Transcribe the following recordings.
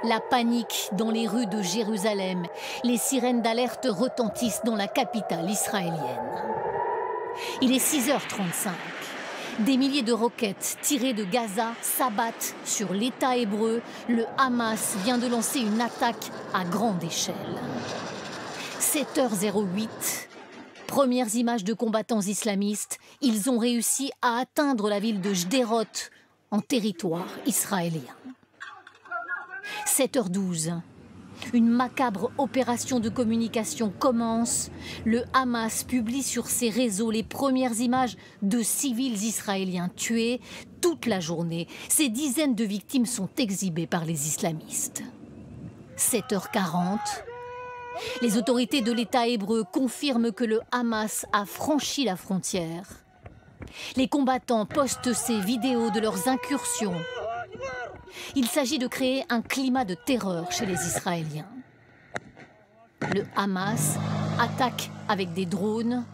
La panique dans les rues de Jérusalem. Les sirènes d'alerte retentissent dans la capitale israélienne. Il est 6h35. Des milliers de roquettes tirées de Gaza s'abattent sur l'État hébreu. Le Hamas vient de lancer une attaque à grande échelle. 7h08. Premières images de combattants islamistes. Ils ont réussi à atteindre la ville de Sderot en territoire israélien. 7h12. Une macabre opération de communication commence. Le Hamas publie sur ses réseaux les premières images de civils israéliens tués. Toute la journée, ces dizaines de victimes sont exhibées par les islamistes. 7h40. Les autorités de l'État hébreu confirment que le Hamas a franchi la frontière. Les combattants postent ces vidéos de leurs incursions. Il s'agit de créer un climat de terreur chez les Israéliens. Le Hamas attaque avec des drones.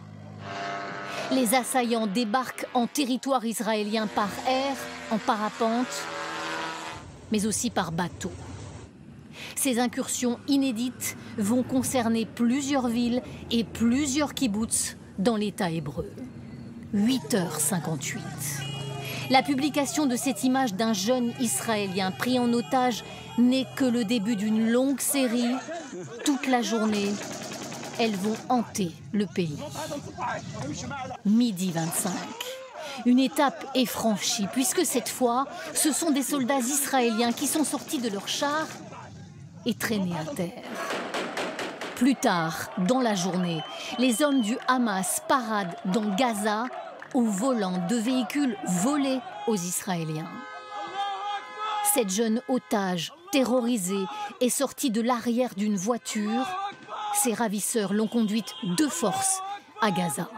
Les assaillants débarquent en territoire israélien par air, en parapente, mais aussi par bateau. Ces incursions inédites vont concerner plusieurs villes et plusieurs kibboutz dans l'État hébreu. 8h58. La publication de cette image d'un jeune Israélien pris en otage n'est que le début d'une longue série. Toute la journée, elles vont hanter le pays. 12h25. Une étape est franchie, puisque cette fois, ce sont des soldats israéliens qui sont sortis de leurs chars et traînés à terre. Plus tard, dans la journée, les hommes du Hamas paradent dans Gaza au volant de véhicules volés aux Israéliens. Cette jeune otage, terrorisée, est sortie de l'arrière d'une voiture. Ses ravisseurs l'ont conduite de force à Gaza.